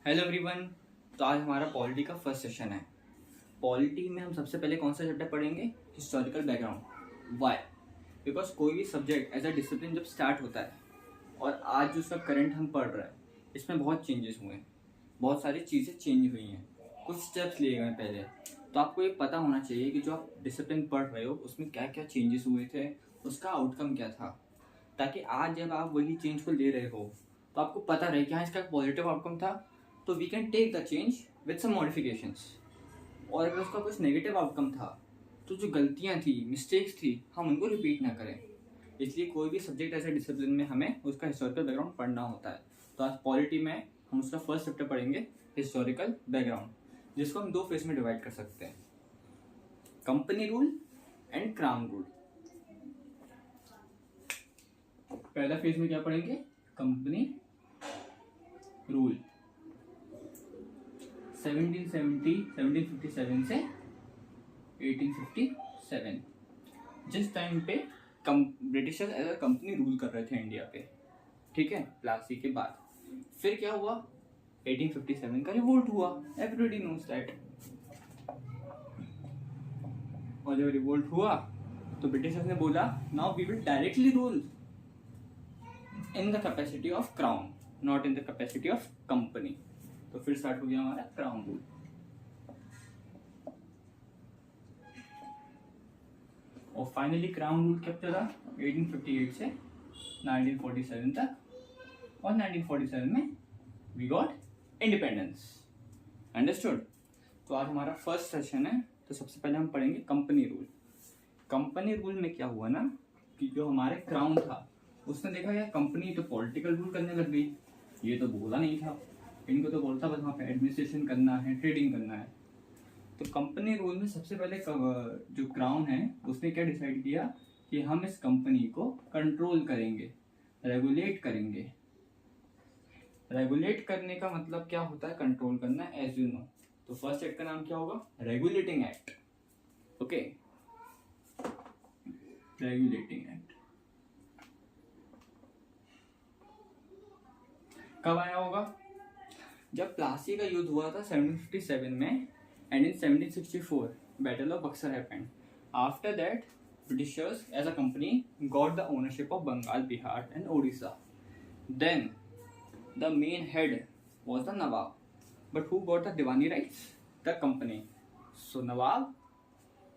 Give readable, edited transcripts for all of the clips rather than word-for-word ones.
Hello everyone. तो आज हमारा पॉलिटी का फर्स्ट सेशन है। पॉलिटी में हम सबसे पहले कौन सा चैप्टर पढ़ेंगे? Historical background. वाई? बिकॉज कोई भी सब्जेक्ट एज अ डिसिप्लिन जब स्टार्ट होता है और आज जो उसका करंट हम पढ़ रहे हैं इसमें बहुत चेंजेस हुए हैं, बहुत सारी चीज़ें चेंज हुई हैं, कुछ स्टेप्स लिए गए पहले। तो आपको ये पता होना चाहिए कि जो आप डिसिप्लिन पढ़ रहे हो उसमें क्या क्या चेंजेस हुए थे, उसका आउटकम क्या था, ताकि आज जब आप वही चेंज को ले रहे हो तो आपको पता रहे कि हाँ इसका पॉजिटिव आउटकम था, तो we can take the change with some modifications. और अगर उसका कुछ नेगेटिव आउटकम था तो जो गलतियाँ थी, मिस्टेक्स थी, हम उनको रिपीट ना करें। इसलिए कोई भी सब्जेक्ट ऐसे डिसिप्लिन में हमें उसका हिस्टोरिकल बैकग्राउंड पढ़ना होता है। तो आज पॉलिटी में हम उसका फर्स्ट चैप्टर पढ़ेंगे, हिस्टोरिकल बैकग्राउंड, जिसको हम दो फेज में डिवाइड कर सकते हैं, company rule and crown rule. पहला फेज में क्या पढ़ेंगे? कंपनी रूल 1757 से 1857, जिस टाइम पे Britishers as a company rule कर रहे थे इंडिया पे। ठीक है, प्लासी के बाद फिर क्या हुआ? 1857 का रिवोल्ट हुआ, एवरीबॉडी नोज दैट। और जब रिवोल्ट हुआ तो ब्रिटिशर्स ने बोला now we will directly rule in the capacity of crown, not in the capacity of company. तो फिर स्टार्ट हो गया हमारा क्राउन रूल। और फाइनली क्राउन रूल कब चला? 1858 से 1947 तक। और 1947 में वी गॉट इंडिपेंडेंस। अंडरस्टूड? तो आज हमारा फर्स्ट सेशन है, तो सबसे पहले हम पढ़ेंगे कंपनी रूल। कंपनी रूल में क्या हुआ ना कि जो हमारे क्राउन था उसने देखा यार कंपनी तो पॉलिटिकल रूल करने लग गई, ये तो बोला नहीं था, इनको तो बोलता बस वहाँ पे एडमिनिस्ट्रेशन करना है, ट्रेडिंग करना है। तो कंपनी रूल में सबसे पहले जो क्राउन है उसने क्या डिसाइड किया कि हम इस कंपनी को कंट्रोल करेंगे, रेगुलेट करेंगे। रेगुलेट करने का मतलब क्या होता है? कंट्रोल करना, एज यू नो। तो फर्स्ट एक्ट का नाम क्या होगा? Regulating act. Okay, regulating act कब आया होगा? जब प्लासी का युद्ध हुआ था 1757 में, and in 1764 battle of Buxar happened. After that, Britishers as a company got the ownership of Bengal, Bihar and Odisha. Then the main head was the Nawab, but who got the Diwani rights? The company. So Nawab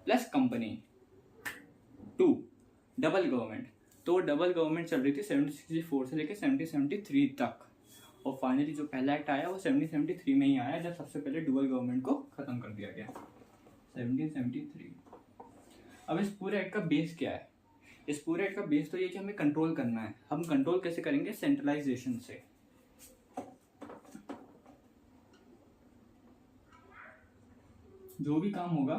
plus company, two, double government. तो double government चल रही थी 1764 से लेकर 1773 तक। और finally जो पहला एक्ट आया वो 1773 में ही आया, जब सबसे पहले डुअल गवर्नमेंट को खत्म कर दिया गया, 1773। अब इस पूरे एक्ट का बेस क्या है? इस पूरे एक्ट का बेस तो ये कि हमें कंट्रोल करना है। हम कंट्रोल कैसे करेंगे? सेंट्रलाइजेशन से। जो भी काम होगा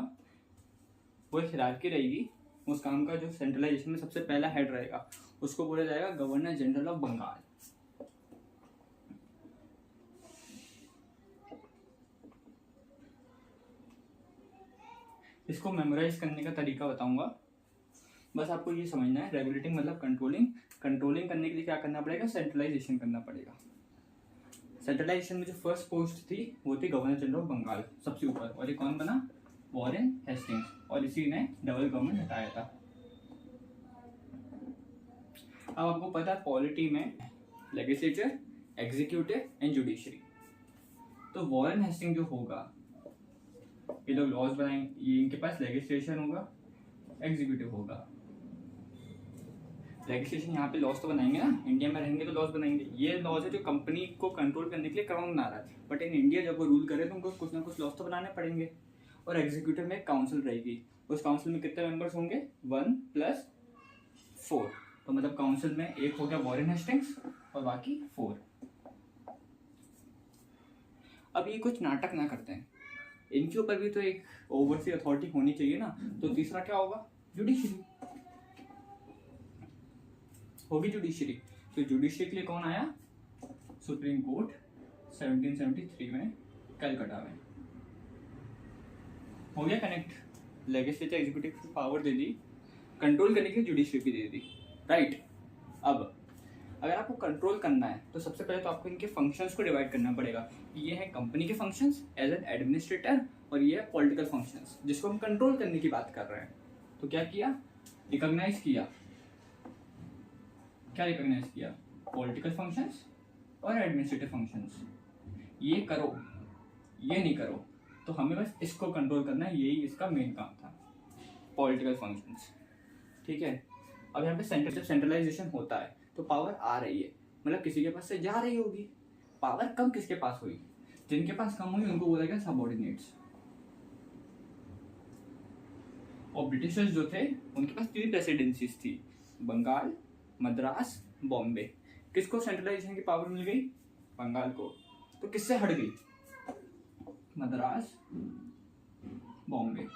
वो एक हिरार्की रहेगी, उस काम का जो सेंट्रलाइजेशन में सबसे पहला हेड रहेगा उसको बोला जाएगा गवर्नर जनरल ऑफ बंगाल। इसको मेमोराइज करने का तरीका बताऊंगा, बस आपको ये समझना है। रेगुलेटिंग मतलब कंट्रोलिंग, कंट्रोलिंग करने के लिए क्या करना पड़ेगा? सेंट्रलाइजेशन करना पड़ेगा। सेंट्रलाइजेशन में जो फर्स्ट पोस्ट थी वो थी गवर्नर जनरल ऑफ बंगाल, सबसे ऊपर। और ये कौन बना? वॉरेन हेस्टिंग्स, और इसी ने डबल गवर्नमेंट हटाया था। अब आपको पता है पॉलिटी में लेजिस्लेचर, एग्जीक्यूटिव एंड जुडिशरी। तो वॉरेन हेस्टिंग जो होगा, ये लोग लॉज बनाएंगे, ये इनके पास लेजिस्लेशन होगा, एग्जीक्यूटिव होगा। लेजिस्लेशन यहाँ पे लॉज तो बनाएंगे ना, इंडिया में रहेंगे तो लॉज बनाएंगे। ये लॉज है जो कंपनी को कंट्रोल करने के लिए क्राउन बना रहा है, बट इन इंडिया जब वो रूल करे तो उनको कुछ ना कुछ लॉज तो बनाने पड़ेंगे। और एग्जीक्यूटिव में एक काउंसिल रहेगी, उस काउंसिल में कितने मेंबर्स होंगे? 1+4। तो मतलब काउंसिल में एक हो गया वॉरेन हेस्टिंग्स और बाकी 4। अब ये कुछ नाटक ना करते हैं, इनके ऊपर भी तो एक ओवरसी अथॉरिटी होनी चाहिए ना। तो तीसरा क्या होगा? जुडिशरी होगी, जुडिशरी। तो जुडिशरी के लिए कौन आया? सुप्रीम कोर्ट 1773 में कलकत्ता में। हो गया कनेक्ट। लेजिस्लेचर एग्जीक्यूटिव की पावर दे दी, कंट्रोल करने के लिए जुडिशरी भी दे दी, राइट। अब अगर आपको कंट्रोल करना है तो सबसे पहले तो आपको इनके फंक्शंस को डिवाइड करना पड़ेगा। ये है कंपनी के फंक्शंस एज एन एडमिनिस्ट्रेटर, और ये है पॉलिटिकल फंक्शंस जिसको हम कंट्रोल करने की बात कर रहे हैं। तो क्या किया, रिकॉग्नाइज किया, क्या रिकॉग्नाइज किया, पॉलिटिकल फंक्शंस और एडमिनिस्ट्रेटिव फंक्शंस। ये करो, ये नहीं करो, तो हमें बस इसको कंट्रोल करना है, यही इसका मेन काम था, पॉलिटिकल फंक्शंस। ठीक है, अब यहाँ पे सेंट्रलाइजेशन होता है तो पावर आ रही है, मतलब किसी के पास से जा रही होगी। पावर कम किसके पास हुई, जिनके पास कम हुई उनको बोला गया सबऑर्डिनेट्स। और ब्रिटिशर्स जो थे उनके पास 3 प्रेसिडेंसीज थी, बंगाल, मद्रास, बॉम्बे। किसको सेंट्रलाइजेशन की पावर मिल गई, बंगाल को। तो किससे हट गई, मद्रास, बॉम्बे।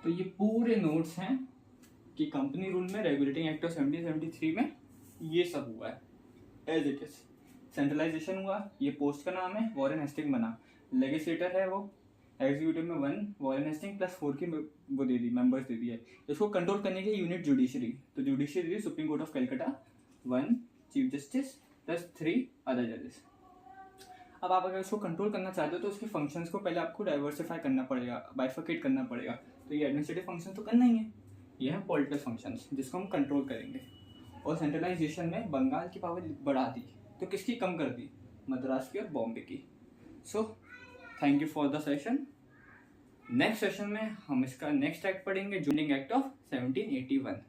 तो ये पूरे नोट्स हैं कि कंपनी रूल में रेगुलेटिंग एक्ट ऑफ 1773 में ये सब हुआ है एज इट इज। सेंट्रलाइजेशन हुआ, ये पोस्ट का नाम है, वॉरेन हेस्टिंग बना। लेजिस्लेटर है वो, एग्जीक्यूटिव में 1 वॉरेन हेस्टिंग प्लस 4 की वो दे दी, मेंबर्स दे दिए। इसको कंट्रोल करने के यूनिट जुडिशरी, तो judiciary supreme court of Calcutta, 1 chief justice plus 3 other जजेस। अब आप अगर इसको कंट्रोल करना चाहते हो तो उसके फंक्शंस को पहले आपको डाइवर्सिफाई करना पड़ेगा, बाइफर्केट करना पड़ेगा। तो ये एडमिनिस्ट्रेटिव फंक्शन तो करना ही है, ये है पॉलिटिकल फंक्शंस जिसको हम कंट्रोल करेंगे। और सेंट्रलाइजेशन में बंगाल की पावर बढ़ा दी, तो किसकी कम कर दी, मद्रास की और बॉम्बे की। So thank you for the session. Next session में हम इसका नेक्स्ट एक्ट पढ़ेंगे, जूनिंग एक्ट ऑफ 1781।